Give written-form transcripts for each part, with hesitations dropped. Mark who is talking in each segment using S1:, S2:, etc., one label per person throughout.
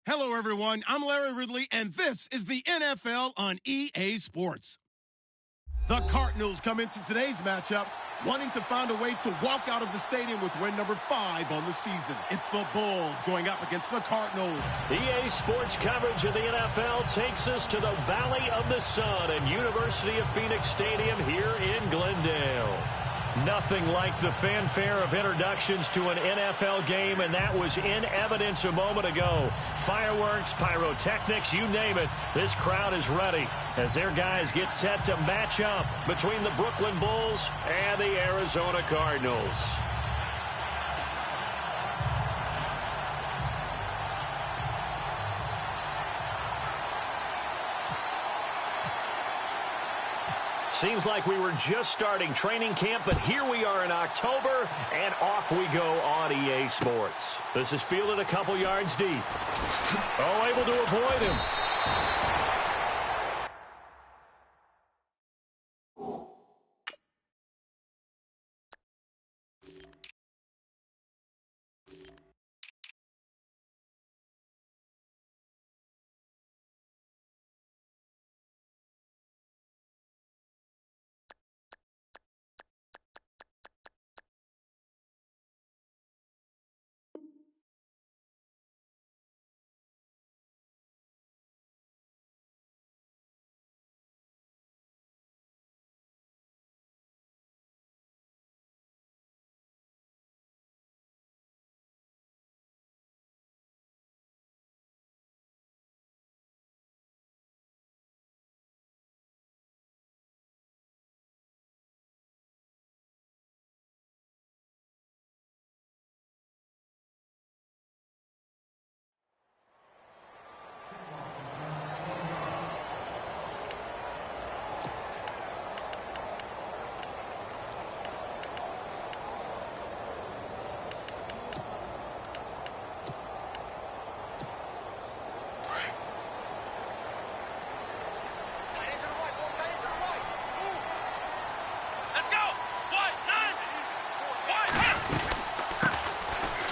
S1: Hello, everyone. I'm Larry Ridley, and this is the NFL on EA Sports. The Cardinals come into today's matchup wanting to find a way to walk out of the stadium with win number 5 on the season. It's the Bulls going up against the Cardinals.
S2: EA Sports coverage of the NFL takes us to the Valley of the Sun and University of Phoenix Stadium here in Glendale. Nothing like the fanfare of introductions to an NFL game, and that was in evidence a moment ago. Fireworks, pyrotechnics, you name it. This crowd is ready as their guys get set to match up between the Brooklyn Bulls and the Arizona Cardinals. Seems like we were just starting training camp, but here we are in October, and off we go on EA Sports. This is fielded a couple yards deep. Oh, able to avoid him.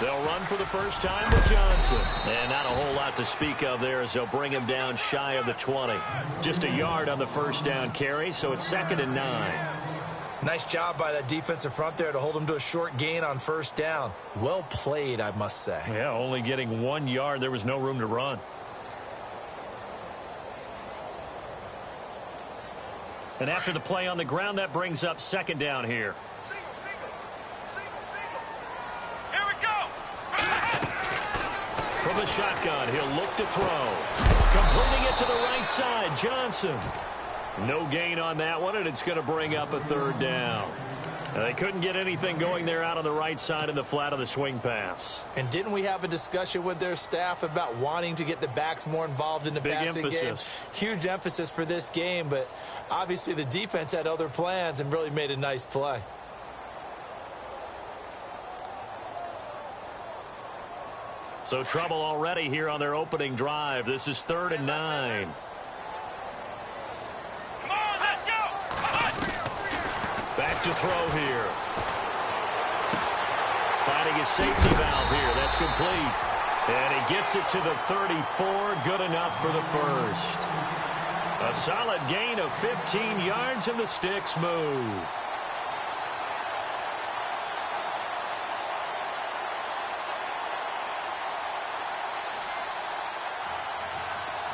S2: They'll run for the first time with Johnson. And not a whole lot to speak of there as they'll bring him down shy of the 20. Just a yard on the first down carry, so it's 2nd and 9.
S3: Nice job by that defensive front there to hold him to a short gain on first down. Well played, I must say.
S2: Yeah, only getting 1 yard. There was no room to run. And after the play on the ground, that brings up 2nd down here. From the shotgun, he'll look to throw. Completing it to the right side, Johnson. No gain on that one, and it's going to bring up a 3rd down. They couldn't get anything going there out on the right side in the flat of the swing pass.
S3: And didn't we have a discussion with their staff about wanting to get the backs more involved in the passing game? Huge emphasis for this game, but obviously the defense had other plans and really made a nice play.
S2: So trouble already here on their opening drive. This is 3rd and 9.
S4: Come on, let's go! Come on.
S2: Back to throw here. Finding his safety valve here. That's complete. And he gets it to the 34. Good enough for the first. A solid gain of 15 yards, and the sticks move.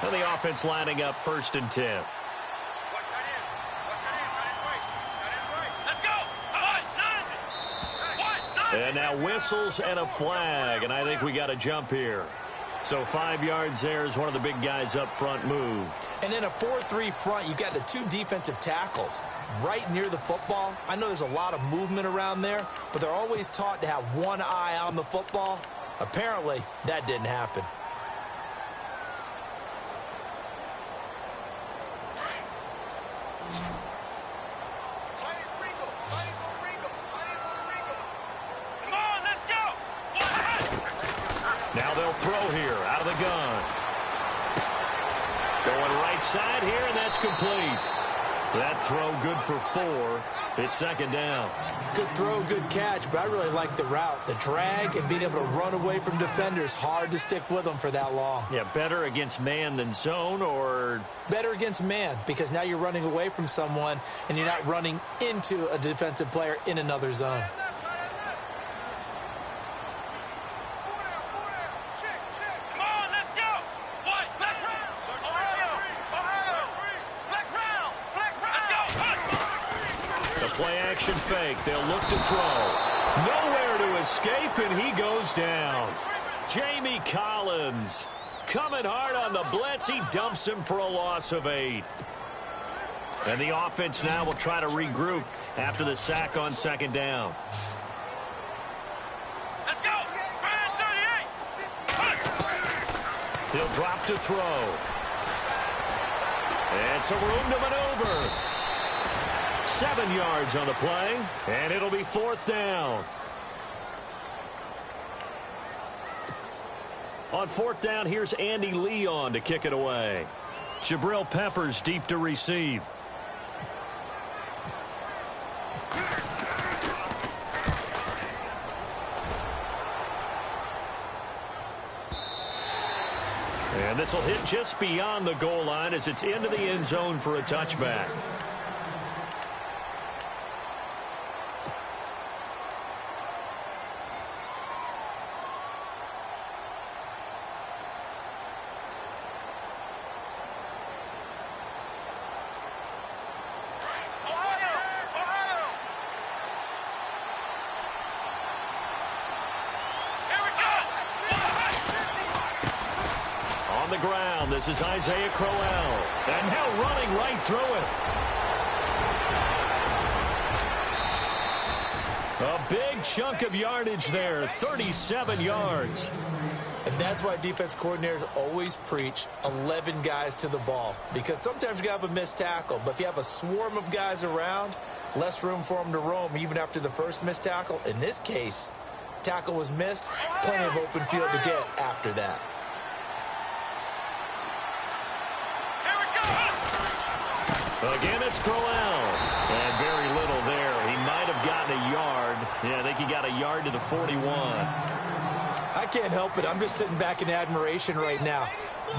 S2: And the offense lining up 1st and 10. And now whistles and a flag, and I think we got a jump here. So 5 yards there as one of the big guys up front moved.
S3: And in a 4-3 front, you got the 2 defensive tackles right near the football. I know there's a lot of movement around there, but they're always taught to have one eye on the football. Apparently, that didn't happen.
S2: Now they'll throw here out of the gun. Going right side here, and that's complete. That throw good for 4. It's second down.
S3: Good throw, good catch, but I really like the route. The drag and being able to run away from defenders, hard to stick with them for that long.
S2: Yeah, better against man than zone, or?
S3: Better against man, because now you're running away from someone and you're not running into a defensive player in another zone.
S2: Play-action fake. They'll look to throw. Nowhere to escape, and he goes down. Jamie Collins coming hard on the blitz. He dumps him for a loss of 8. And the offense now will try to regroup after the sack on second down.
S4: Let's go. 38.
S2: He'll drop to throw. And some room to maneuver. 7 yards on the play, and it'll be fourth down. On fourth down, here's Andy Leon to kick it away. Jabril Peppers deep to receive. And this will hit just beyond the goal line as it's into the end zone for a touchback. The ground. This is Isaiah Crowell. And now running right through it. A big chunk of yardage there. 37 yards.
S3: And that's why defense coordinators always preach 11 guys to the ball. Because sometimes you have a missed tackle. But if you have a swarm of guys around, less room for them to roam even after the first missed tackle. In this case, tackle was missed. Plenty of open field to get after that.
S2: Again, it's Crowell. And very little there. He might have gotten a yard. Yeah, I think he got a yard to the 41.
S3: I can't help it. I'm just sitting back in admiration right now.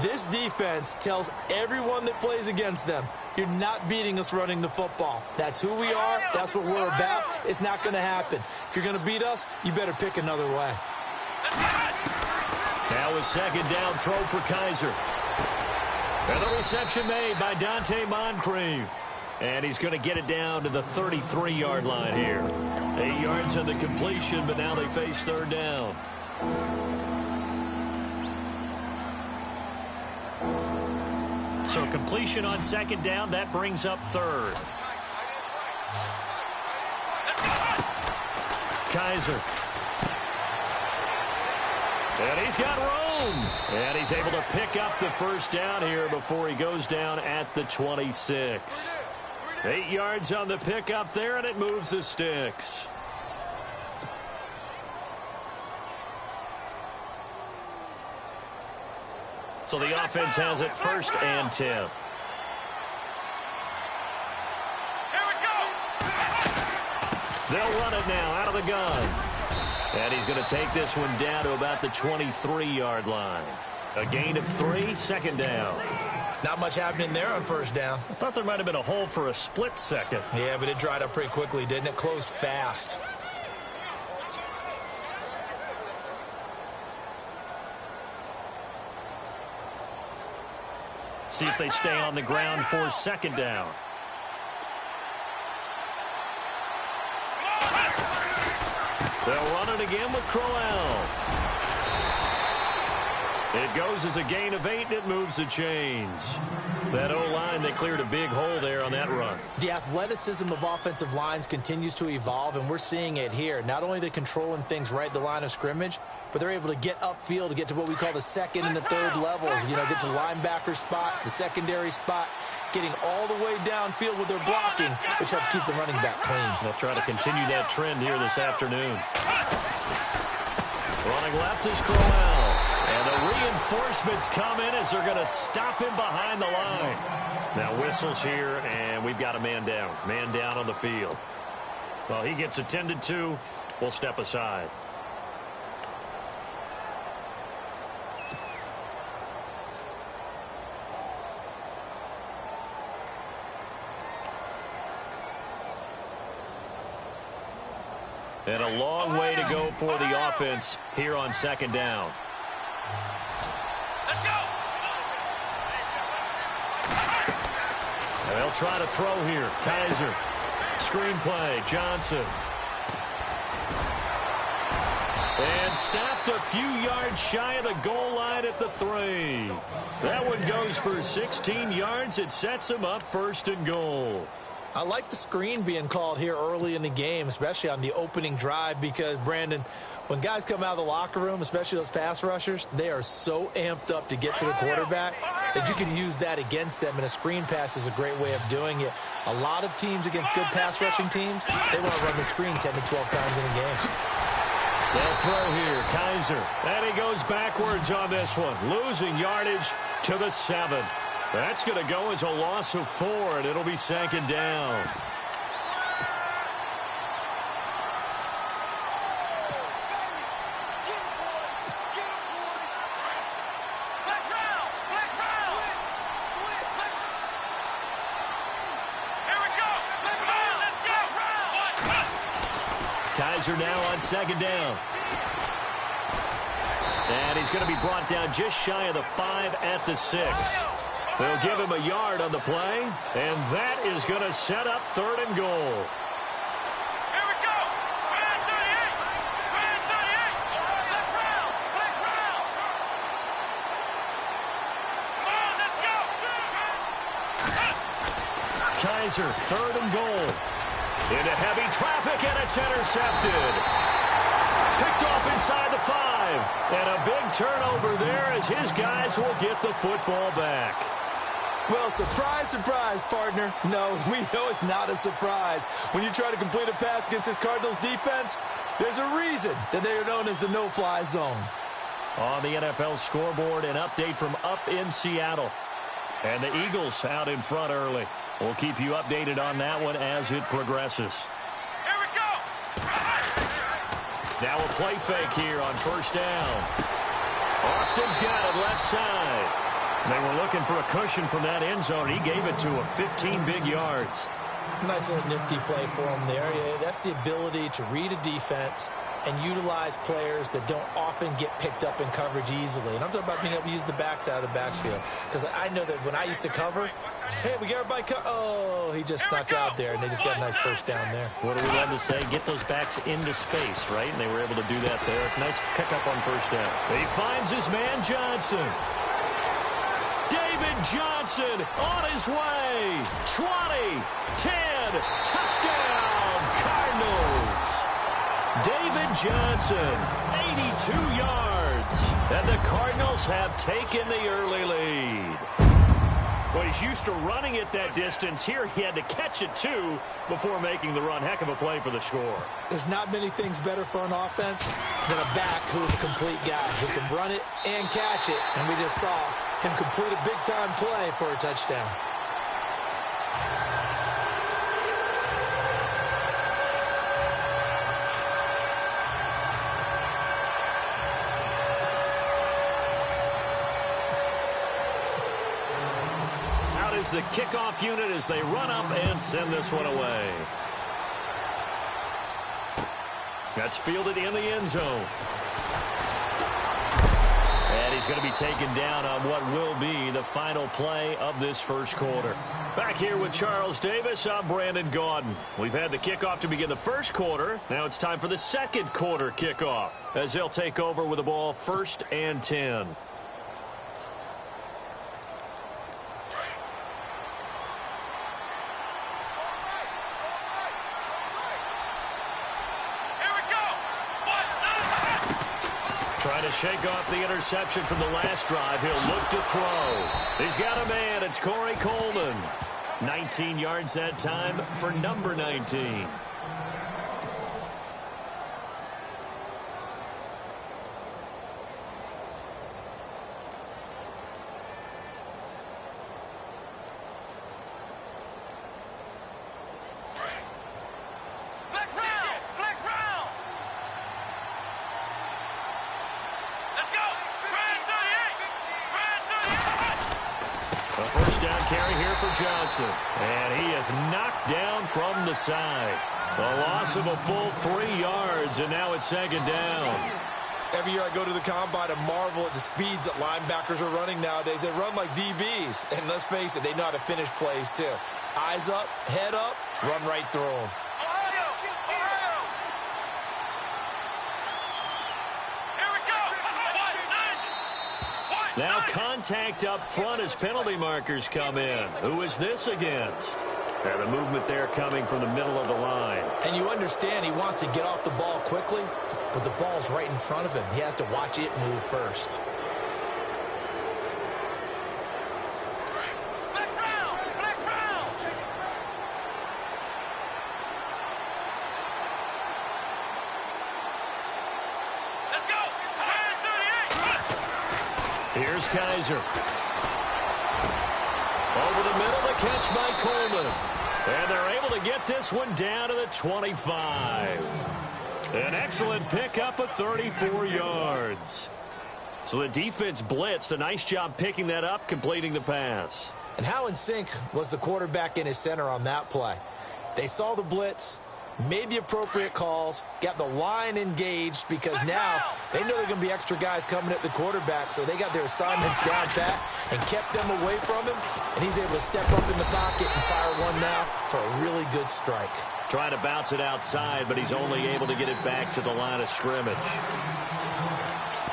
S3: This defense tells everyone that plays against them, you're not beating us running the football. That's who we are. That's what we're about. It's not going to happen. If you're going to beat us, you better pick another way.
S2: Now a second down throw for Kaiser. And the reception made by Dante Moncrief. And he's going to get it down to the 33-yard line here. 8 yards on the completion, but now they face third down. So completion on second down, that brings up third. Kaiser. And he's got room. And he's able to pick up the first down here before he goes down at the 26. 8 yards on the pickup there, and it moves the sticks. So the offense has it first and 10.
S4: Here we go.
S2: They'll run it now out of the gun. And he's going to take this one down to about the 23-yard line. A gain of 3, second down.
S3: Not much happening there on first down.
S2: I thought there might have been a hole for a split second.
S3: Yeah, but it dried up pretty quickly, didn't it? Closed fast.
S2: See if they stay on the ground for second down. They'll run it again with Crowell. It goes as a gain of 8, and it moves the chains. That O-line, they cleared a big hole there on that run.
S3: The athleticism of offensive lines continues to evolve, and we're seeing it here. Not only are they controlling things right at the line of scrimmage, but they're able to get upfield to get to what we call the second and the third levels. You know, get to the linebacker spot, the secondary spot, getting all the way downfield with their blocking, which helps keep the running back clean.
S2: They'll try to continue that trend here this afternoon. Running left is Crowell. And the reinforcements come in as they're going to stop him behind the line. Now whistles here, and we've got a man down. Man down on the field. Well, he gets attended to. We'll step aside. And a long way to go for the offense here on second down.
S4: Let's go.
S2: And they'll try to throw here. Kaiser. Screen play. Johnson. And stopped a few yards shy of the goal line at the 3. That one goes for 16 yards. It sets him up 1st and goal.
S3: I like the screen being called here early in the game, especially on the opening drive, because, Brandon, when guys come out of the locker room, especially those pass rushers, they are so amped up to get to the quarterback that you can use that against them, and a screen pass is a great way of doing it. A lot of teams against good pass rushing teams, they want to run the screen 10 to 12 times in a game.
S2: They'll throw here. Kaiser. And he goes backwards on this one, losing yardage to the 7. That's going to go as a loss of 4, and it'll be 2nd down. Kaiser now on 2nd down. And he's going to be brought down just shy of the 5 at the 6. They'll give him a yard on the play, and that is going to set up 3rd and goal.
S4: Here we go. Man 38. Man 38. Left round. Left round. Come on, let's go.
S2: Kaiser, 3rd and goal. Into heavy traffic, and it's intercepted. Picked off inside the 5. And a big turnover there as his guys will get the football back.
S3: Well, surprise, surprise, partner. No, we know it's not a surprise. When you try to complete a pass against this Cardinals defense, there's a reason that they are known as the no-fly zone.
S2: On the NFL scoreboard, an update from up in Seattle. And the Eagles out in front early. We'll keep you updated on that one as it progresses.
S4: Here we go.
S2: Now a play fake here on 1st down. Austin's got it left side. They were looking for a cushion from that end zone. He gave it to him. 15 big yards.
S3: Nice little nifty play for him there. Yeah, that's the ability to read a defense and utilize players that don't often get picked up in coverage easily. And I'm talking about being able to use the backs out of the backfield. Because I know that when I used to cover, hey, we got everybody oh, he just snuck out there, and they just got a nice 1st down there.
S2: What do we love to say? Get those backs into space, right? And they were able to do that there. Nice pickup on 1st down. He finds his man Johnson. David Johnson on his way. 20, 10, touchdown, Cardinals. David Johnson, 82 yards. And the Cardinals have taken the early lead. Well, he's used to running it that distance. Here he had to catch it, too, before making the run. Heck of a play for the score.
S3: There's not many things better for an offense than a back who is a complete guy who can run it and catch it. And we just saw him complete a big-time play for a touchdown.
S2: Out is the kickoff unit as they run up and send this one away. That's fielded in the end zone. And he's going to be taken down on what will be the final play of this 1st quarter. Back here with Charles Davis, I'm Brandon Gaudin. We've had the kickoff to begin the 1st quarter. Now it's time for the 2nd quarter kickoff as they'll take over with the ball 1st and 10. Trying to shake off the interception from the last drive. He'll look to throw. He's got a man. It's Corey Coleman. 19 yards that time for number 19. down carry here for Johnson. And he is knocked down from the side. A loss of a full 3 yards, and now it's second down.
S3: Every year I go to the combine and marvel at the speeds that linebackers are running nowadays. They run like DBs. And let's face it, they know how to finish plays too. Eyes up, head up, run right through them.
S2: Now contact up front as penalty markers come in. Who is this against? And the movement there coming from the middle of the line.
S3: And you understand he wants to get off the ball quickly, but the ball's right in front of him. He has to watch it move first.
S2: Here's Kaiser. Over the middle, the catch by Coleman. And they're able to get this one down to the 25. An excellent pickup of 34 yards. So the defense blitzed. A nice job picking that up, completing the pass.
S3: And how in sync was the quarterback in his center on that play? They saw the blitz, made the appropriate calls, got the line engaged, because now they know there are going to be extra guys coming at the quarterback, so they got their assignments down pat and kept them away from him, and he's able to step up in the pocket and fire one now for a really good strike.
S2: Trying to bounce it outside, but he's only able to get it back to the line of scrimmage.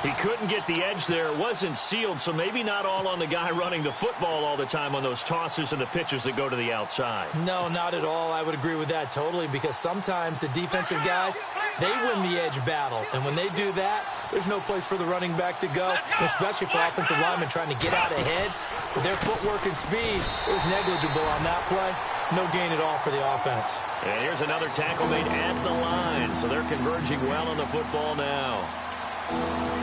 S2: He couldn't get the edge there. It wasn't sealed, so maybe not all on the guy running the football all the time on those tosses and the pitches that go to the outside.
S3: No, not at all. I would agree with that totally, because sometimes the defensive guys, they win the edge battle. And when they do that, there's no place for the running back to go, especially for offensive linemen trying to get out ahead. With their footwork and speed, it was negligible on that play. No gain at all for the offense.
S2: And here's another tackle made at the line, so they're converging well on the football now.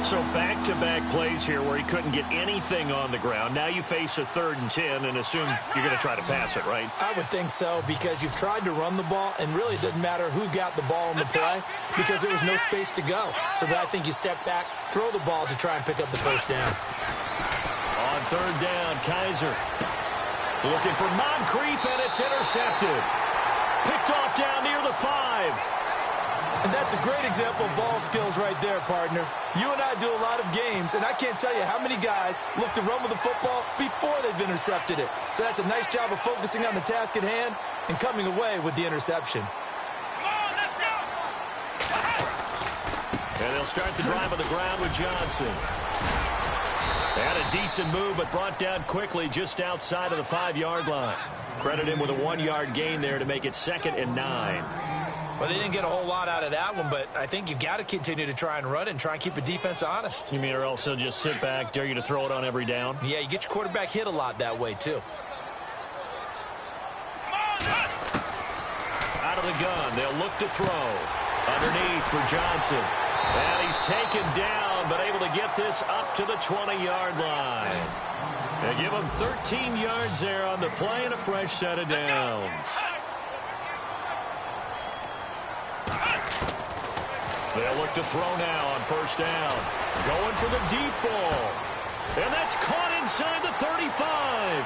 S2: So back-to-back plays here where he couldn't get anything on the ground. Now you face a 3rd and 10 and assume you're going to try to pass it, right?
S3: I would think so, because you've tried to run the ball, and really it doesn't matter who got the ball in the play, because there was no space to go. So I think you step back, throw the ball to try and pick up the first down.
S2: On 3rd down, Kaiser looking for Moncrief, and it's intercepted. Picked off down near the 5.
S3: And that's a great example of ball skills right there, partner. You and I do a lot of games, and I can't tell you how many guys look to run with the football before they've intercepted it. So that's a nice job of focusing on the task at hand and coming away with the interception.
S2: And they'll start the drive on the ground with Johnson. And a decent move, but brought down quickly just outside of the 5-yard line. Credit him with a 1-yard gain there to make it 2nd and 9.
S3: Well, they didn't get a whole lot out of that one, but I think you've got to continue to try and run and try and keep the defense honest.
S2: You mean or else they'll just sit back, dare you to throw it on every down?
S3: Yeah, you get your quarterback hit a lot that way, too.
S2: Out of the gun, they'll look to throw. Underneath for Johnson. And he's taken down, but able to get this up to the 20-yard line. They give him 13 yards there on the play and a fresh set of downs. They'll look to throw now on 1st down. Going for the deep ball. And that's caught inside the 35.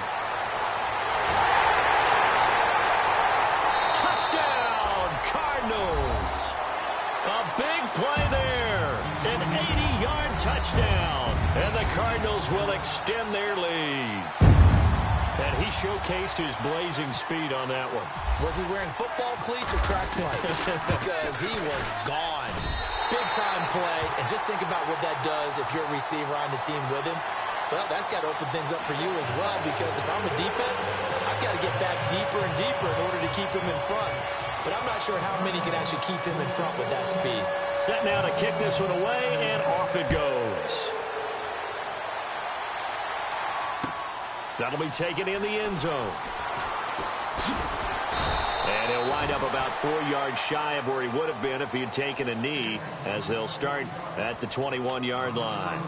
S2: Touchdown, Cardinals. A big play there. An 80-yard touchdown. And the Cardinals will extend their lead. And he showcased his blazing speed on that one.
S3: Was he wearing football cleats or track spikes? Because he was gone. Big-time play, and just think about what that does if you're a receiver on the team with him. Well, that's got to open things up for you as well, because if I'm a defense, I've got to get back deeper and deeper in order to keep him in front. But I'm not sure how many can actually keep him in front with that speed.
S2: Set now to kick this one away, and off it goes. That'll be taken in the end zone. And he'll wind up about 4 yards shy of where he would have been if he had taken a knee, as they'll start at the 21-yard line.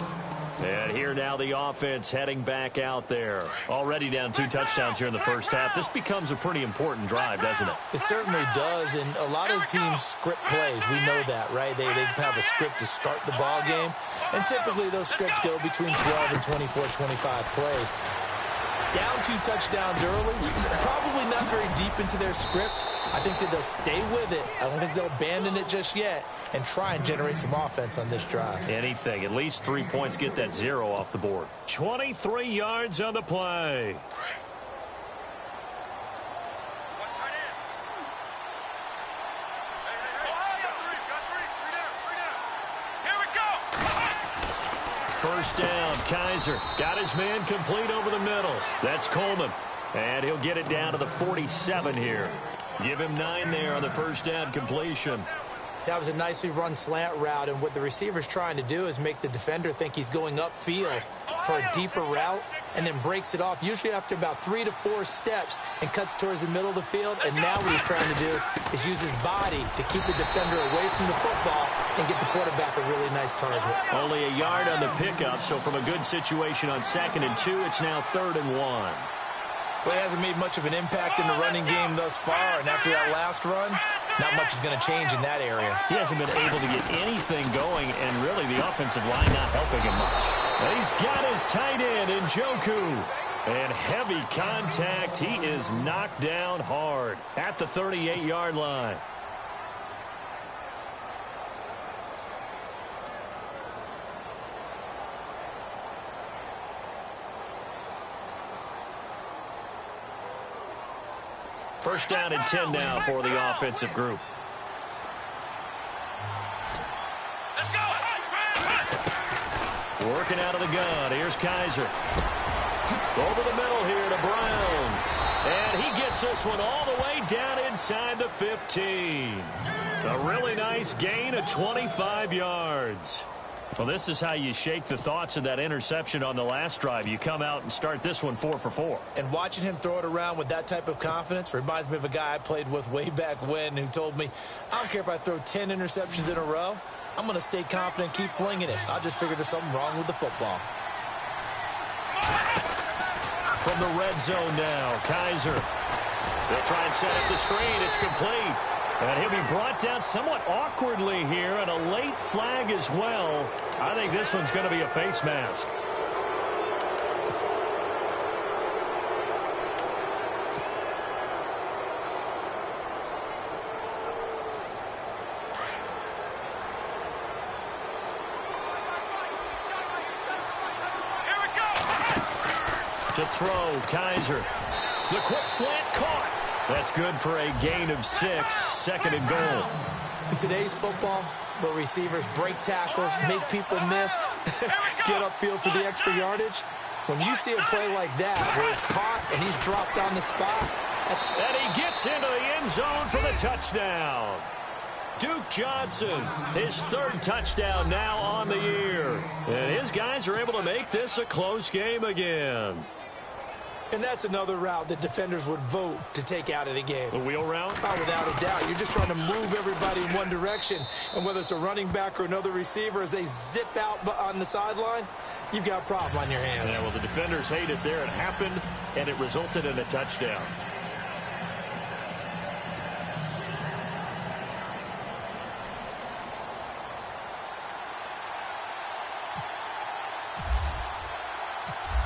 S2: And here now the offense heading back out there. Already down 2 touchdowns here in the first half. This becomes a pretty important drive, doesn't it?
S3: It certainly does, and a lot of teams script plays. We know that, right? They have a script to start the ball game, and typically those scripts go between 12 and 24, 25 plays. Down 2 touchdowns early, probably not very deep into their script. I think that they'll stay with it. I don't think they'll abandon it just yet and try and generate some offense on this drive.
S2: Anything. At least 3 points, get that 0 off the board. 23 yards on the play. First down, Kaiser got his man complete over the middle. That's Coleman, and he'll get it down to the 47 here. Give him 9 there on the first down completion.
S3: That was a nicely run slant route, and what the receiver's trying to do is make the defender think he's going upfield for a deeper route and then breaks it off, usually after about 3 to 4 steps, and cuts towards the middle of the field. And now what he's trying to do is use his body to keep the defender away from the football and get the quarterback a really nice target.
S2: Only a yard on the pickup, so from a good situation on 2nd and 2, it's now 3rd and 1.
S3: Well, he hasn't made much of an impact in the running game thus far, and after that last run, not much is going to change in that area.
S2: He hasn't been able to get anything going, and really the offensive line not helping him much. He's got his tight end, Njoku. And heavy contact. He is knocked down hard at the 38-yard line. First down and 10 now for the offensive group.
S4: Let's go.
S2: Working out of the gun. Here's Kaiser. Over the middle here to Brown. And he gets this one all the way down inside the 15. A really nice gain of 25 yards. Well, this is how you shake the thoughts of that interception on the last drive. You come out and start this one 4 for 4.
S3: And watching him throw it around with that type of confidence reminds me of a guy I played with way back when who told me, I don't care if I throw 10 interceptions in a row. I'm going to stay confident, keep flinging it. I just figured there's something wrong with the football.
S2: From the red zone now, Kaiser. They'll try and set up the screen. It's complete. And he'll be brought down somewhat awkwardly here, and a late flag as well. I think this one's going to be a face mask.
S4: Here we go.
S2: To throw, Kaiser. The quick slant caught. That's good for a gain of 6, 2nd and goal.
S3: In today's football, where receivers break tackles, make people miss, get upfield for the extra yardage, when you see a play like that where it's caught and he's dropped on the spot,
S2: and he gets into the end zone for the touchdown. Duke Johnson, his 3rd touchdown now on the year. And his guys are able to make this a close game again.
S3: And that's another route that defenders would vote to take out of the game.
S2: The wheel route?
S3: Oh, without a doubt. You're just trying to move everybody in one direction. And whether it's a running back or another receiver, as they zip out on the sideline, you've got a problem on your hands.
S2: Yeah, well, the defenders hate it there. It happened, and it resulted in a touchdown.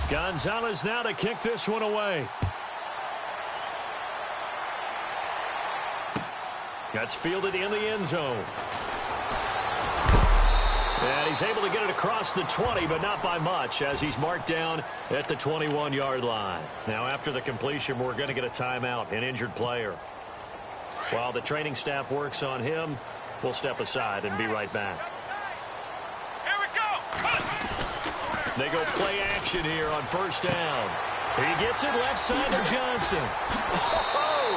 S2: Gonzalez now to kick this one away. That's fielded in the end zone. And he's able to get it across the 20, but not by much, as he's marked down at the 21-yard line. Now, after the completion, we're going to get a timeout, an injured player. While the training staff works on him, we'll step aside and be right back.
S4: Here we go.
S2: They go play action here on first down. He gets it left side to Johnson.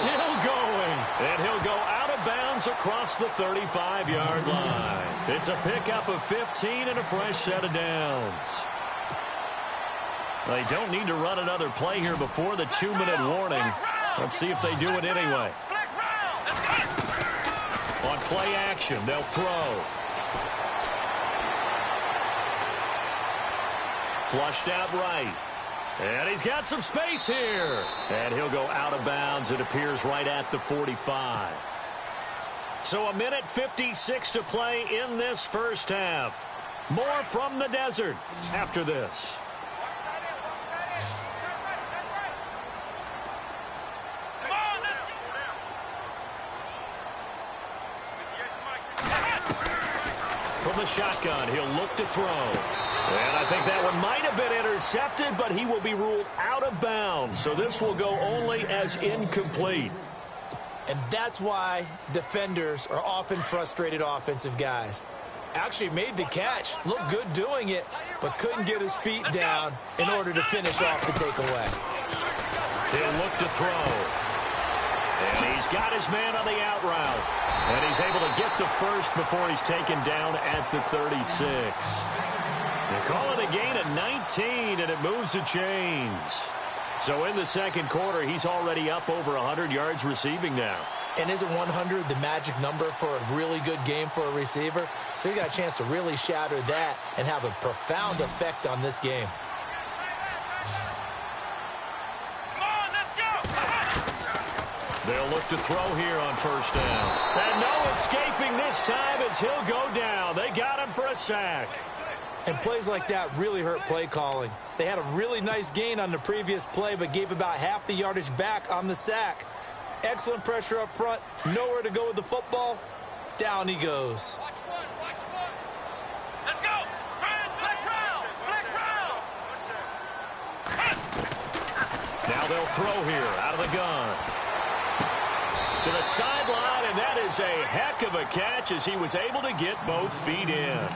S2: Still going. And he'll go out of bounds across the 35-yard line. It's a pickup of 15 and a fresh set of downs. They don't need to run another play here before the 2-minute warning. Let's see if they do it anyway. On play action, they'll throw. Flushed out right. And he's got some space here. And he'll go out of bounds. It appears right at the 45. So 1:56 to play in this first half. More from the desert after this. from the shotgun. He'll look to throw. And I think that one might have been intercepted, but he will be ruled out of bounds. So this will go only as incomplete.
S3: And that's why defenders are often frustrated offensive guys. Actually made the catch, looked good doing it, but couldn't get his feet down in order to finish off the takeaway.
S2: He'll look to throw. And he's got his man on the out route. And he's able to get the first before he's taken down at the 36. They call it a gain of 19, and it moves the chains. So in the second quarter, he's already up over 100 yards receiving now.
S3: And isn't 100 the magic number for a really good game for a receiver? So he got a chance to really shatter that and have a profound effect on this game.
S4: Come on, let's go!
S2: They'll look to throw here on first down. And no escaping this time as he'll go down. They got him for a sack.
S3: And plays like that really hurt play calling. They had a really nice gain on the previous play, but gave about half the yardage back on the sack. Excellent pressure up front. Nowhere to go with the football. Down he goes.
S4: Watch one, watch one. Let's go! Flex round! Flex round!
S2: Now they'll throw here out of the gun. To the sideline, and that is a heck of a catch as he was able to get both feet in.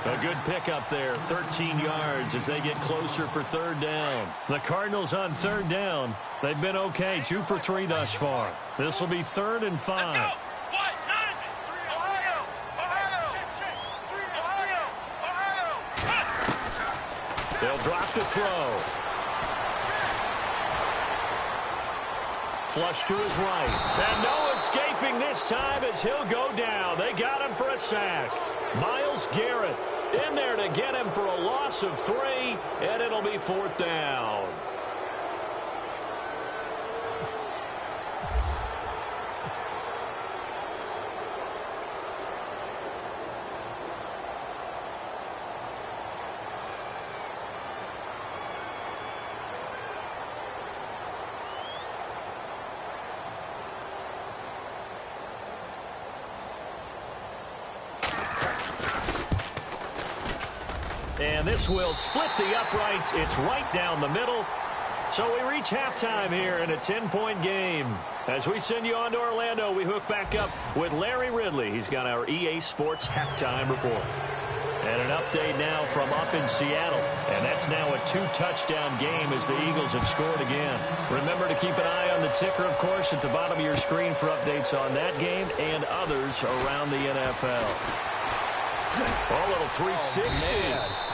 S2: A good pickup there, 13 yards as they get closer for third down. The Cardinals on third down. They've been okay, 2 for 3 thus far. This will be 3rd and 5.
S4: Ohio!
S2: They'll drop to throw. Flush to his right. And no escaping this time as he'll go down. They got him for a sack. Myles Garrett in there to get him for a loss of 3, and it'll be 4th down. And this will split the uprights. It's right down the middle. So we reach halftime here in a 10-point game. As we send you on to Orlando, we hook back up with Larry Ridley. He's got our EA Sports halftime report. And an update now from up in Seattle. And that's now a 2-touchdown game as the Eagles have scored again. Remember to keep an eye on the ticker, of course, at the bottom of your screen for updates on that game and others around the NFL. Oh, a little 360.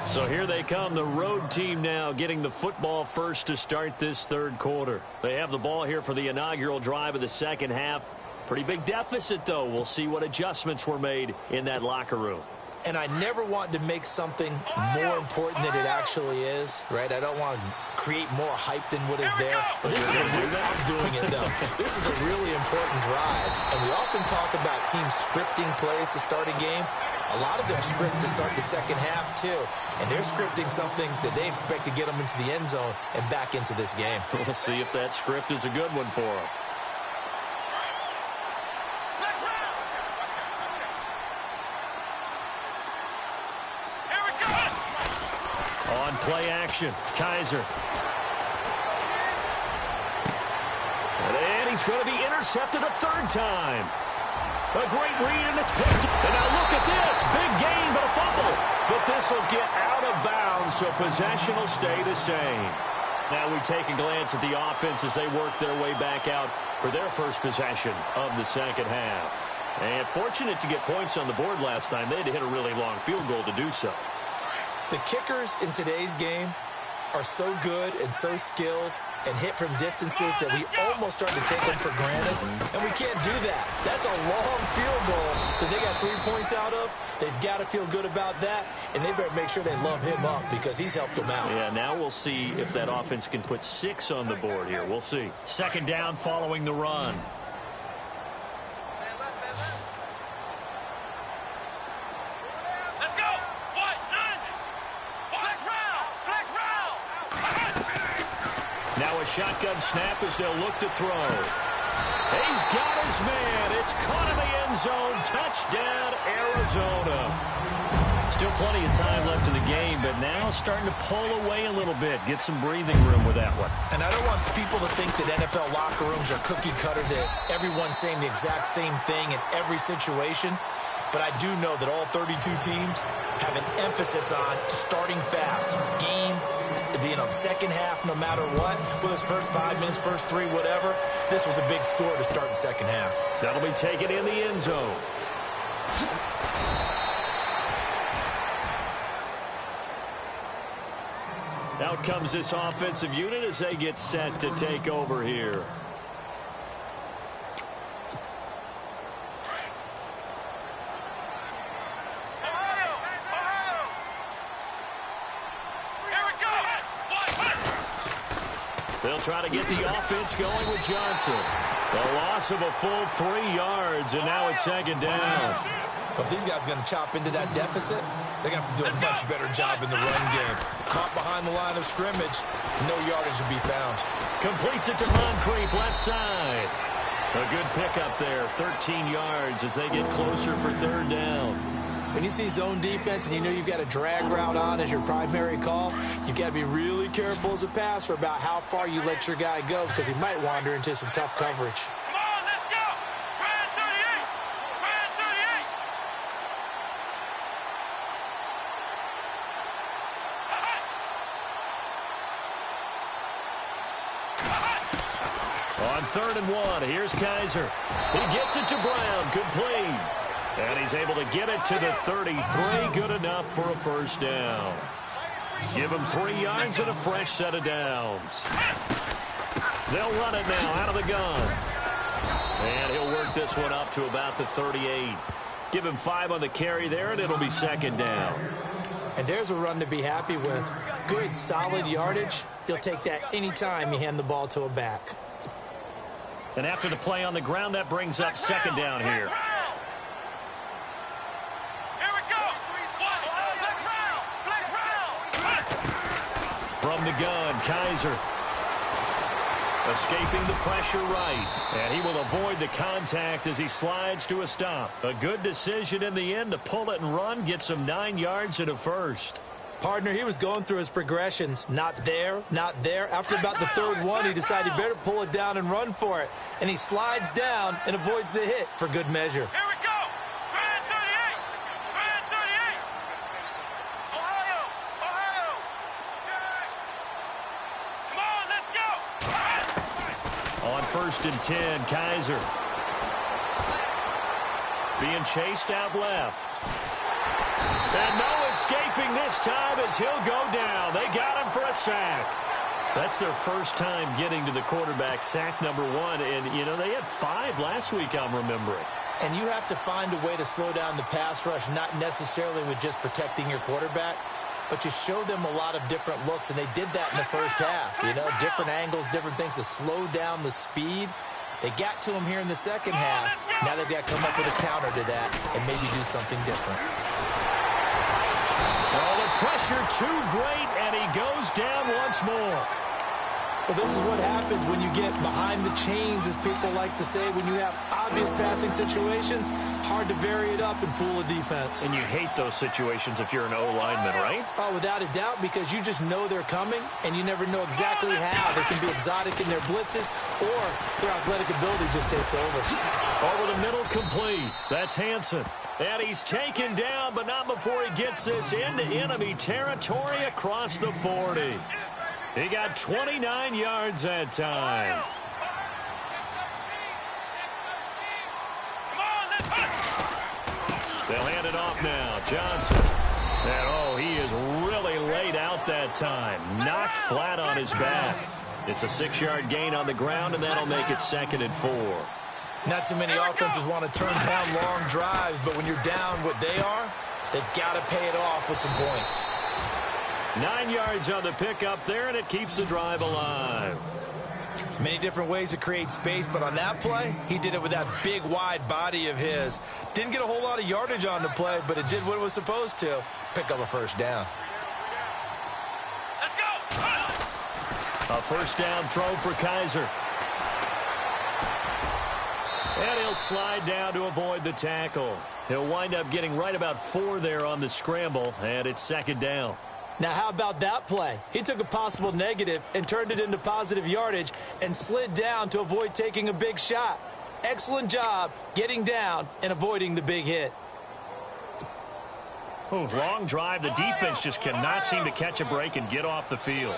S2: So here they come, the road team now getting the football first to start this third quarter. They have the ball here for the inaugural drive of the second half. Pretty big deficit, though. We'll see what adjustments were made in that locker room.
S3: And I never want to make something more important than it actually is, right? I don't want to create more hype than what is there. But this is I'm doing it, though. This is a really important drive. And we often talk about teams scripting plays to start a game. A lot of them script to start the second half, too. And they're scripting something that they expect to get them into the end zone and back into this game.
S2: We'll see if that script is a good one for them. On play action, Kaiser. And he's going to be intercepted a third time. A great read, and it's picked. And now look at this. Big gain, but a fumble. But this will get out of bounds, so possession will stay the same. Now we take a glance at the offense as they work their way back out for their first possession of the second half. And fortunate to get points on the board last time. They had to hit a really long field goal to do so.
S3: The kickers in today's game are so good and so skilled and hit from distances that we almost start to take them for granted, and we can't do that. That's a long field goal that they got 3 points out of. They've got to feel good about that, and they better make sure they love him up because he's helped them out.
S2: Yeah, now we'll see if that offense can put 6 on the board here. We'll see. Second down following the run. Now a shotgun snap as they'll look to throw. He's got his man. It's caught in the end zone. Touchdown, Arizona. Still plenty of time left in the game, but now starting to pull away a little bit. Get some breathing room with that one.
S3: And I don't want people to think that NFL locker rooms are cookie cutter, that everyone's saying the exact same thing in every situation. But I do know that all 32 teams have an emphasis on starting fast. Game, second half, no matter what. Whether it's first 5 minutes, first 3, whatever. This was a big score to start the second half.
S2: That'll be taken in the end zone. Out comes this offensive unit as they get set to take over here. They'll try to get the offense going with Johnson. A loss of a full 3 yards, and now it's second down.
S3: But if these guys are going to chop into that deficit, they're going to have to do a much better job in the run game. Caught behind the line of scrimmage, no yardage to be found.
S2: Completes it to Moncrief, left side. A good pickup there, 13 yards as they get closer for third down.
S3: When you see zone defense and you know you've got a drag route on as your primary call, you've got to be really careful as a passer about how far you let your guy go because he might wander into some tough coverage.
S4: Come on, let's go. Brand 38. Brand 38.
S2: On 3rd and 1, here's Kaiser. He gets it to Brown, complete. And he's able to get it to the 33, good enough for a first down. Give him 3 yards and a fresh set of downs. They'll run it now out of the gun. And he'll work this one up to about the 38. Give him 5 on the carry there, and it'll be second down.
S3: And there's a run to be happy with. Good, solid yardage. You'll take that anytime you hand the ball to a back.
S2: And after the play on the ground, that brings up second down here. From the gun, Kaiser. Escaping the pressure right. And he will avoid the contact as he slides to a stop. A good decision in the end to pull it and run, get some 9 yards and a first.
S3: Partner, he was going through his progressions. Not there, not there. After about the 3rd one, he decided he better pull it down and run for it. And he slides down and avoids the hit for good measure.
S4: Here we go. Brand 38. Brand 38. Ohio. Ohio. Come on, let's go.
S2: On 1st and 10, Kaiser. Being chased out left. And no escaping this time as he'll go down. They got him for a sack. That's their first time getting to the quarterback, sack number 1. And, you know, they had 5 last week, I'm remembering.
S3: And you have to find a way to slow down the pass rush, not necessarily with just protecting your quarterback, but you show them a lot of different looks, and they did that in the first half. You know, different angles, different things to slow down the speed. They got to him here in the second half. Now they've got to come up with a counter to that and maybe do something different.
S2: Oh, the pressure too great, and he goes down once more.
S3: But this is what happens when you get behind the chains, as people like to say, when you have obvious passing situations. Hard to vary it up and fool a defense.
S2: And you hate those situations if you're an O-lineman, right?
S3: Oh, without a doubt, because you just know they're coming, and you never know exactly how. They can be exotic in their blitzes, or their athletic ability just takes over.
S2: Over the middle, complete. That's Hansen. And he's taken down, but not before he gets this into enemy territory across the 40. He got 29 yards that time. They'll hand it off now. Johnson. And, oh, he is really laid out that time. Knocked flat on his back. It's a 6-yard gain on the ground, and that'll make it 2nd and 4.
S3: Not too many offenses want to turn down long drives, but when you're down what they are, they've got to pay it off with some points.
S2: 9 yards on the pickup there, and it keeps the drive alive.
S3: Many different ways to create space, but on that play, he did it with that big, wide body of his. Didn't get a whole lot of yardage on the play, but it did what it was supposed to. Pick up a first down.
S4: Let's go.
S2: A first down throw for Kaiser. And he'll slide down to avoid the tackle. He'll wind up getting right about 4 there on the scramble, and it's 2nd down.
S3: Now, how about that play? He took a possible negative and turned it into positive yardage and slid down to avoid taking a big shot. Excellent job getting down and avoiding the big hit.
S2: Oh, long drive. The defense just cannot seem to catch a break and get off the field.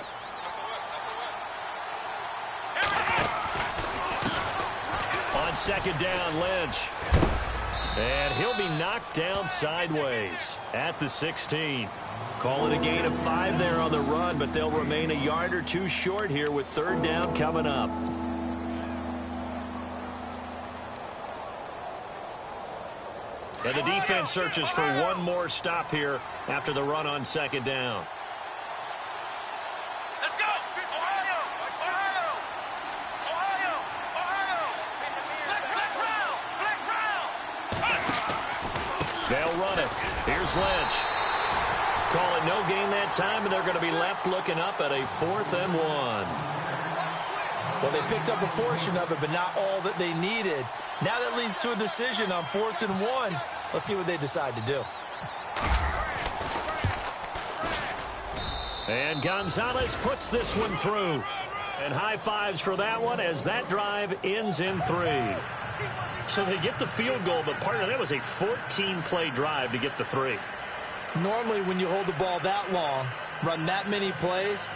S2: On 2nd down, Lynch. And he'll be knocked down sideways at the 16. Call it a gain of 5 there on the run, but they'll remain a yard or 2 short here with 3rd down coming up. And the defense searches for one more stop here after the run on 2nd down.
S4: Let's go! Ohio! Ohio! Ohio! Ohio! Flex round!
S2: They'll run it. Here's Lynch. Call it no gain that time, and they're going to be left looking up at a 4th and 1.
S3: Well, they picked up a portion of it, but not all that they needed. Now that leads to a decision on 4th and 1. Let's see what they decide to do.
S2: And Gonzalez puts this one through. And high fives for that one as that drive ends in 3. So they get the field goal, but partner, that was a 14-play drive to get the 3.
S3: Normally, when you hold the ball that long, run that many plays,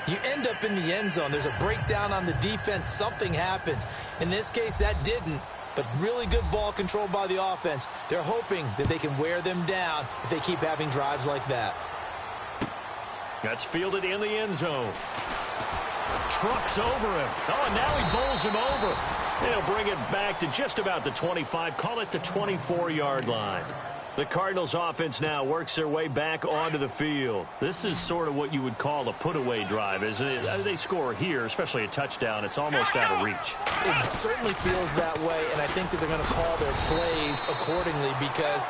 S3: you end up in the end zone. There's a breakdown on the defense. Something happens. In this case, that didn't. But really good ball control by the offense. They're hoping that they can wear them down if they keep having drives like that.
S2: That's fielded in the end zone. Trucks over him. Oh, and now he bowls him over. They'll bring it back to just about the 25. Call it the 24-yard line. The Cardinals offense now works their way back onto the field. This is sort of what you would call a put-away drive, isn't it? They score here, especially a touchdown. It's almost out of reach.
S3: It certainly feels that way, and I think that they're going to call their plays accordingly because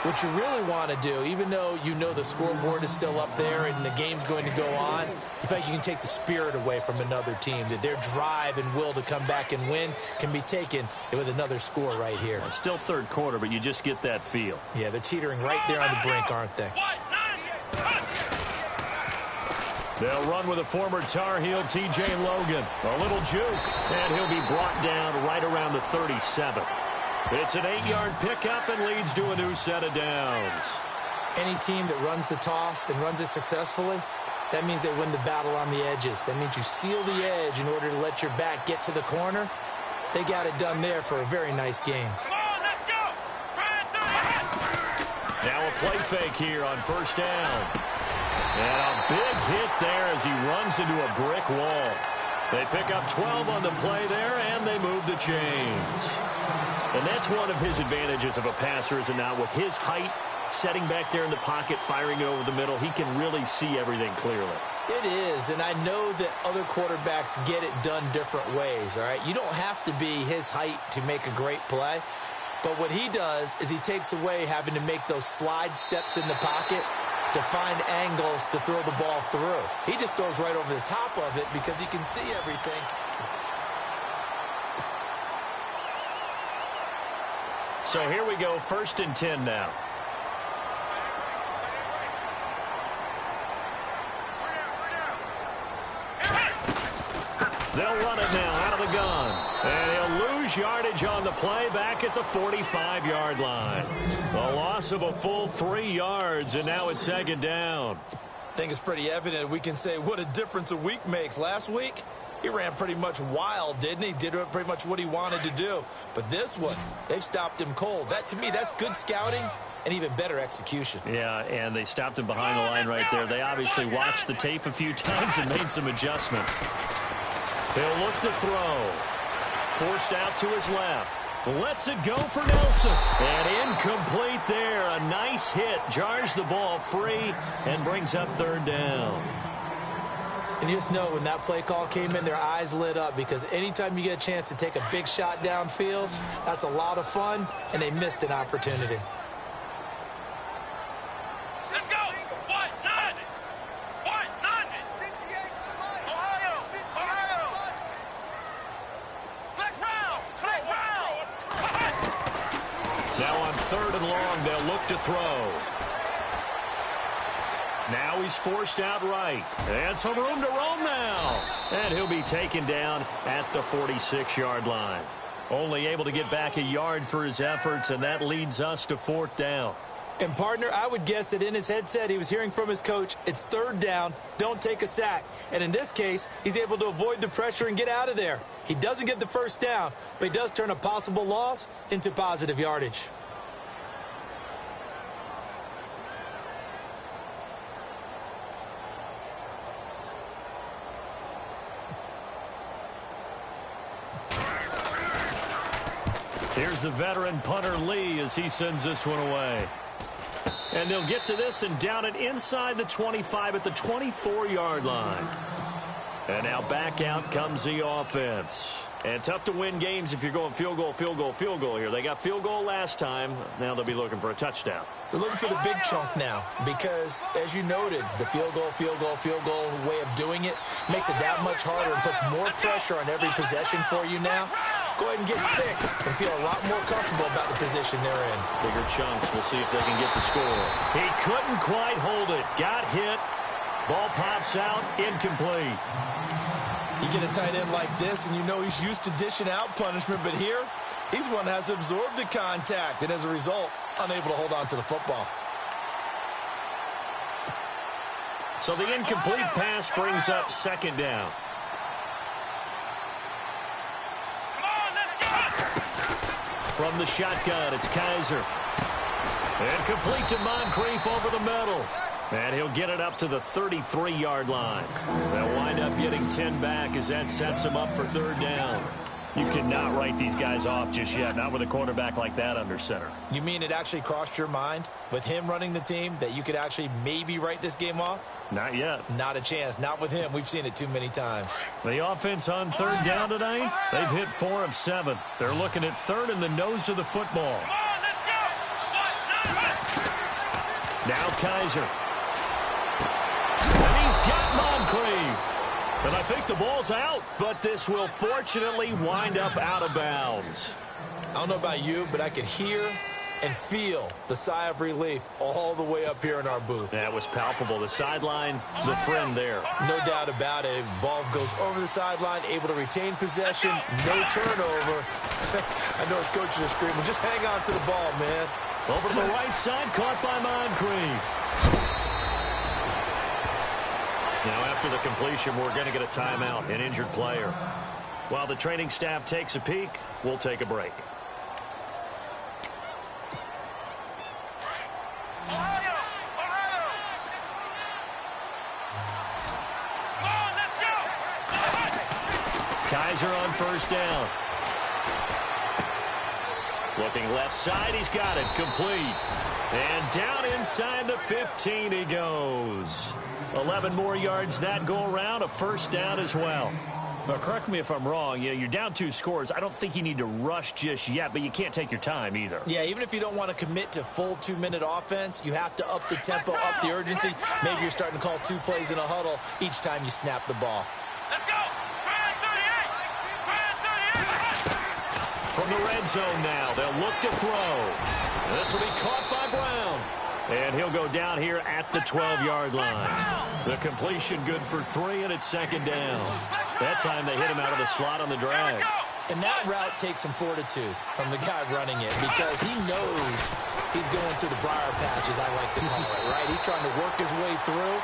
S3: what you really want to do, even though you know the scoreboard is still up there and the game's going to go on, you think you can take the spirit away from another team, that their drive and will to come back and win can be taken with another score right here.
S2: Well, still 3rd quarter, but you just get that feel.
S3: Yeah, they're teetering right there on the brink, aren't they?
S2: They'll run with a former Tar Heel, T.J. Logan. A little juke, and he'll be brought down right around the 37. It's an 8-yard pickup and leads to a new set of downs.
S3: Any team that runs the toss and runs it successfully, that means they win the battle on the edges. That means you seal the edge in order to let your back get to the corner. They got it done there for a very nice game.
S2: Now a play fake here on 1st down. And a big hit there as he runs into a brick wall. They pick up 12 on the play there, and they move the chains. And that's one of his advantages of a passer, is it not? With his height, setting back there in the pocket, firing it over the middle, he can really see everything clearly.
S3: It is, and I know that other quarterbacks get it done different ways, all right? You don't have to be his height to make a great play, but what he does is he takes away having to make those slide steps in the pocket to find angles to throw the ball through. He just throws right over the top of it because he can see everything.
S2: So here we go, 1st and 10 now. They'll run it now out of the gun. And he'll lose yardage on the play back at the 45-yard line. A loss of a full 3 yards, and now it's 2nd down.
S3: I think it's pretty evident we can say what a difference a week makes. Last week, he ran pretty much wild, didn't he? Did pretty much what he wanted to do. But this one, they've stopped him cold. That, to me, that's good scouting and even better execution.
S2: Yeah, and they stopped him behind the line right there. They obviously watched the tape a few times and made some adjustments. They'll look to throw. Forced out to his left. Lets it go for Nelson. And incomplete there. A nice hit. Jars the ball free and brings up 3rd down.
S3: And you just know when that play call came in, their eyes lit up because anytime you get a chance to take a big shot downfield, that's a lot of fun, and they missed an opportunity.
S4: Let's go! What? None! What? None! Ohio! Ohio! Flex round! Flex round!
S2: Now on 3rd and long, they'll look to throw. Now he's forced out right. And some room to roam now. And he'll be taken down at the 46-yard line. Only able to get back a yard for his efforts, and that leads us to 4th down.
S3: And, partner, I would guess that in his headset he was hearing from his coach, it's 3rd down, don't take a sack. And in this case, he's able to avoid the pressure and get out of there. He doesn't get the 1st down, but he does turn a possible loss into positive yardage.
S2: Here's the veteran punter Lee as he sends this one away. And they'll get to this and down it inside the 25 at the 24-yard line. And now back out comes the offense. And tough to win games if you're going field goal, field goal, field goal here. They got field goal last time. Now they'll be looking for a touchdown.
S3: They're looking for the big chunk now because, as you noted, the field goal way of doing it makes it that much harder and puts more pressure on every possession for you now. Go ahead and get 6 and feel a lot more comfortable about the position they're in.
S2: Bigger chunks. We'll see if they can get the score. He couldn't quite hold it. Got hit. Ball pops out. Incomplete.
S3: You get a tight end like this, and you know he's used to dishing out punishment, but here, he's one that has to absorb the contact, and as a result, unable to hold on to the football.
S2: So the incomplete pass brings up 2nd down. From the shotgun, it's Kaiser. And complete to Moncrief over the middle. And he'll get it up to the 33-yard line. They'll wind up getting 10 back as that sets him up for 3rd down. You cannot write these guys off just yet, not with a quarterback like that under center. You mean it actually crossed your mind with him running the team that you could actually maybe write this game off? Not yet. Not a chance. Not with him. We've seen it too many times. The offense on 3rd down tonight, they've hit 4 of 7. They're looking at 3rd in the nose of the football. Now Kaiser. And he's got Moncrief. And I think the ball's out, but this will fortunately wind up out of bounds. I don't know about you, but I could hear and feel the sigh of relief all the way up here in our booth. That was palpable. The sideline, the friend there. No doubt about it. Ball goes over the sideline, able to retain possession, no turnover. I know his coaches are screaming, just hang on to the ball, man. Over to the right side, caught by Moncrief. Now, after the completion, we're going to get a timeout, an injured player. While the training staff takes a peek, we'll take a break. Kaiser on 1st down. Looking left side, he's got it, complete. And down inside the 15 he goes. 11 more yards that go around, a 1st down as well. Now, correct me if I'm wrong. You're down 2 scores. I don't think you need to rush just yet, but you can't take your time either. Yeah, even if you don't want to commit to full 2-minute offense, you have to up the tempo, up the urgency. Maybe you're starting to call 2 plays in a huddle each time you snap the ball.
S4: Let's go!
S2: From the red zone now, they'll look to throw. This will be caught by Brown. And he'll go down here at the 12-yard line. The completion good for 3, and it's 2nd down. That time they hit him out of the slot on the drag.
S3: And that route takes some fortitude from the guy running it because he knows he's going through the briar patch, as I like to call it, right? He's trying to work his way through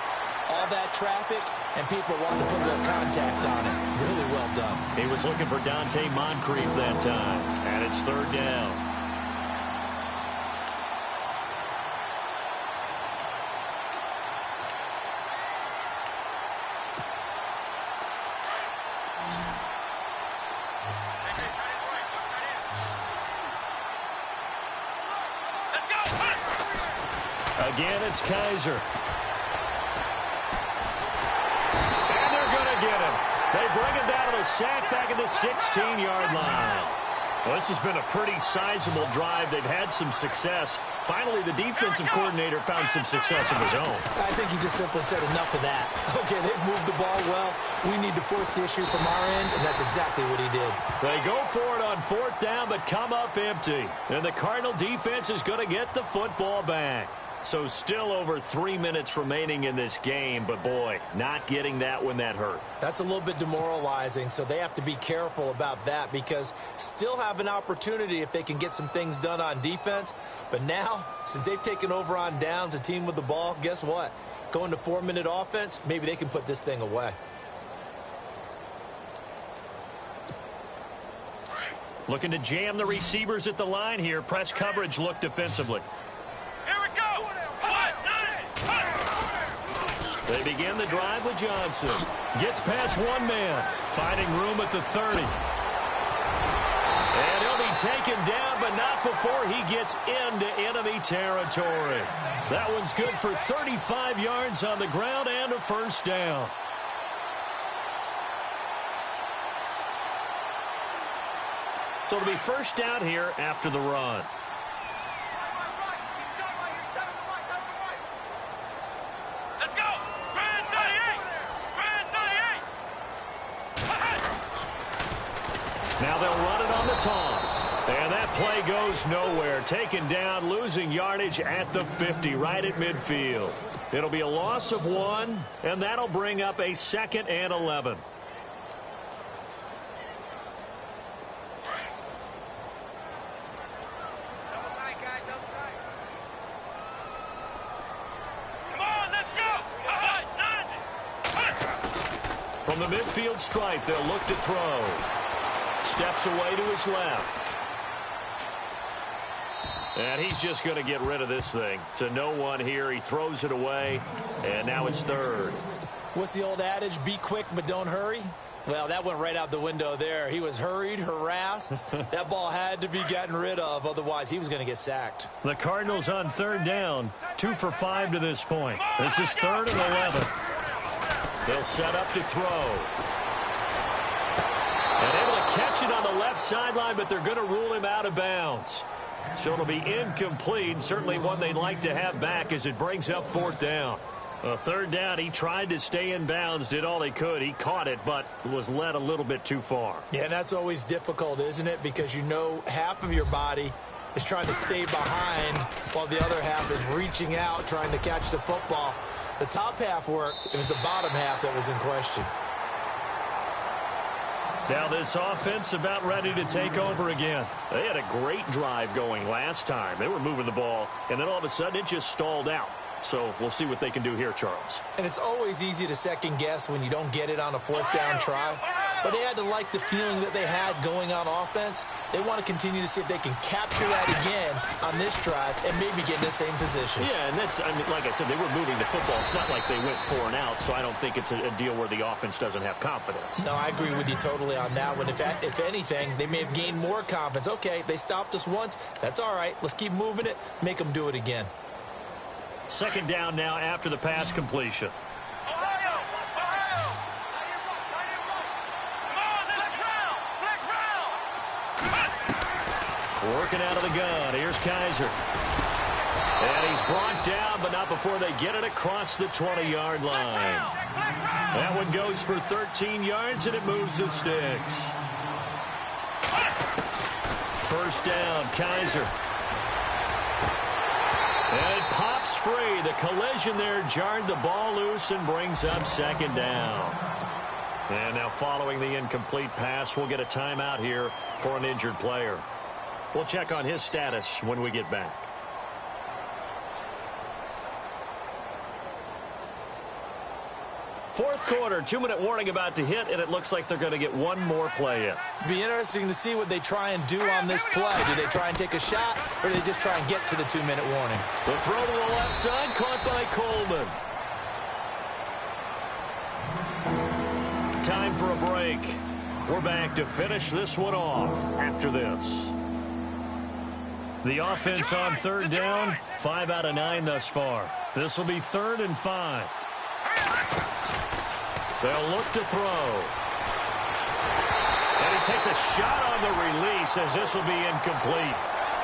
S3: all that traffic, and people wanting to put a little contact on it. Really well done.
S2: He was looking for Dante Moncrief that time, and it's 3rd down. Again, it's Kaiser. And they're going to get him. They bring him down to the sack back at the 16-yard line. Well, this has been a pretty sizable drive. They've had some success. Finally, the defensive coordinator found some success of his own.
S3: I think he just simply said enough of that. Okay, they've moved the ball well. We need to force the issue from our end, and that's exactly what he did.
S2: They go for it on 4th down, but come up empty. And the Cardinal defense is going to get the football back. So still over 3 minutes remaining in this game, but boy, not getting that when that hurt.
S3: That's a little bit demoralizing, so they have to be careful about that because still have an opportunity if they can get some things done on defense. But now, since they've taken over on downs, a team with the ball, guess what? Going to 4-minute offense, maybe they can put this thing away.
S2: Looking to jam the receivers at the line here. Press coverage look defensively.
S4: Here we go.
S2: They begin the drive with Johnson. Gets past one man. Finding room at the 30. And he'll be taken down, but not before he gets into enemy territory. That one's good for 35 yards on the ground and a first down. So it'll be first down here after the run.
S4: Let's go. Grand 38. Grand 38.
S2: Now they'll run it on the toss. And that play goes nowhere. Taken down, losing yardage at the 50, right at midfield. It'll be a loss of 1, and that'll bring up a 2nd and 11. From the midfield stripe, they'll look to throw. Steps away to his left. And he's just going to get rid of this thing. To no one here. He throws it away, and now it's 3rd.
S3: What's the old adage? Be quick, but don't hurry. Well, that went right out the window there. He was hurried, harassed. That ball had to be gotten rid of. Otherwise, he was going to get sacked.
S2: The Cardinals on 3rd down. 2 for 5 to this point. This is 3rd and 11. They'll set up to throw. And able to catch it on the left sideline, but they're going to rule him out of bounds. So it'll be incomplete. Certainly one they'd like to have back as it brings up 4th down. 3rd down, he tried to stay in bounds, did all he could. He caught it, but was led a little bit too far.
S3: Yeah, and that's always difficult, isn't it? Because you know half of your body is trying to stay behind while the other half is reaching out, trying to catch the football. The top half worked. It was the bottom half that was in question.
S2: Now this offense about ready to take over again. They had a great drive going last time. They were moving the ball, and then all of a sudden it just stalled out. So we'll see what they can do here, Charles.
S3: And it's always easy to second guess when you don't get it on a 4th down try. But they had to like the feeling that they had going on offense. They want to continue to see if they can capture that again on this drive and maybe get in the same position.
S2: Yeah, and that's, I mean, like I said, they were moving the football. It's not like they went 4 and out, so I don't think it's a deal where the offense doesn't have confidence.
S3: No, I agree with you totally on that one. If anything, they may have gained more confidence. Okay, they stopped us once. That's all right. Let's keep moving it. Make them do it again.
S2: 2nd down now after the pass completion. Working out of the gun. Here's Kaiser. And he's brought down, but not before they get it across the 20-yard line. That one goes for 13 yards, and it moves the sticks. 1st down, Kaiser. And it pops free. The collision there jarred the ball loose and brings up 2nd down. And now following the incomplete pass, we'll get a timeout here for an injured player. We'll check on his status when we get back. Fourth quarter, 2-minute warning about to hit, and it looks like they're going to get one more play in.
S3: Be interesting to see what they try and do on this play. Do they try and take a shot, or do they just try and get to the 2-minute warning?
S2: The throw to the left side, caught by Coleman. Time for a break. We're back to finish this one off after this. The offense on 3rd down, 5 out of 9 thus far. This will be 3rd and 5. They'll look to throw. And he takes a shot on the release as this will be incomplete.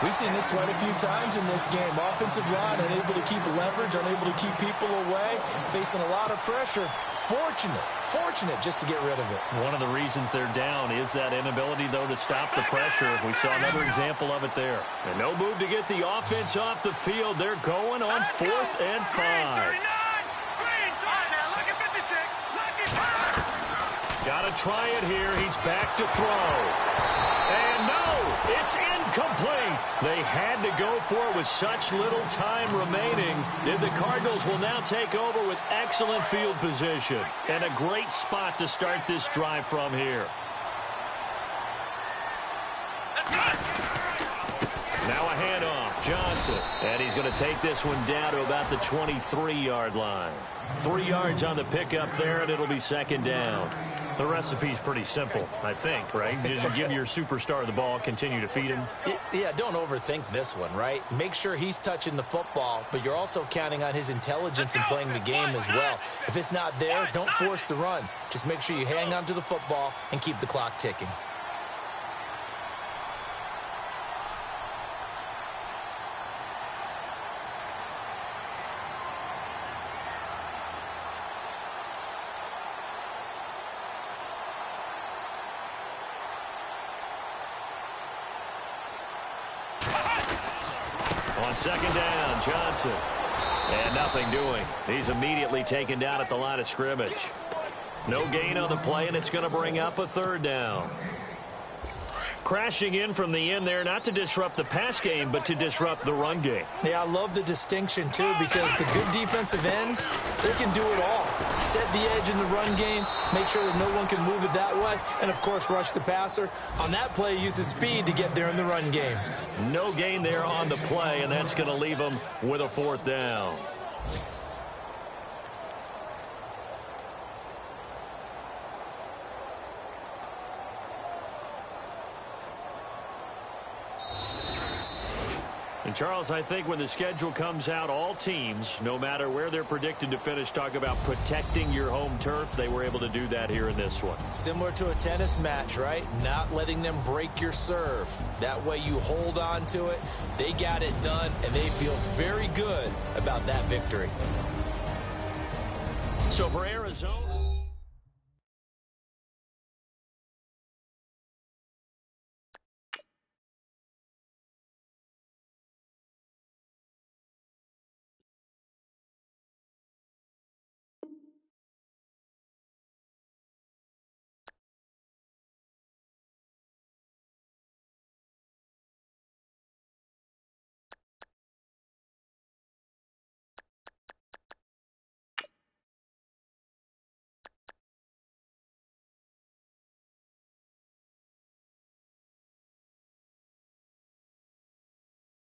S3: We've seen this quite a few times in this game. Offensive line unable to keep leverage, unable to keep people away, facing a lot of pressure. Fortunate just to get rid of it.
S2: One of the reasons they're down is that inability, though, to stop the pressure. We saw another example of it there. And no move to get the offense off the field. They're going on 4th and 5. Got to try it here. He's back to throw. And no, it's incomplete. They had to go for it with such little time remaining. The Cardinals will now take over with excellent field position and a great spot to start this drive from here. Now a handoff, Johnson. And he's going to take this one down to about the 23-yard line. 3 yards on the pickup there, and it'll be 2nd down. The recipe's pretty simple, I think, right? Just give your superstar the ball, continue to feed him.
S3: Yeah, don't overthink this one, right? Make sure he's touching the football, but you're also counting on his intelligence in playing the game as well. If it's not there, don't force the run. Just make sure you hang on to the football and keep the clock ticking.
S2: On 2nd down, Johnson. And nothing doing. He's immediately taken down at the line of scrimmage. No gain on the play, and it's going to bring up a 3rd down. Crashing in from the end there, not to disrupt the pass game, but to disrupt the run game.
S3: Yeah, I love the distinction, too, because the good defensive ends, they can do it all. Set the edge in the run game, make sure that no one can move it that way, and, of course, rush the passer. On that play, use his speed to get there in the run game.
S2: No gain there on the play, and that's going to leave him with a 4th down. And, Charles, I think when the schedule comes out, all teams, no matter where they're predicted to finish, talk about protecting your home turf. They were able to do that here in this one.
S3: Similar to a tennis match, right? Not letting them break your serve. That way you hold on to it. They got it done, and they feel very good about that victory.
S2: So for Arizona...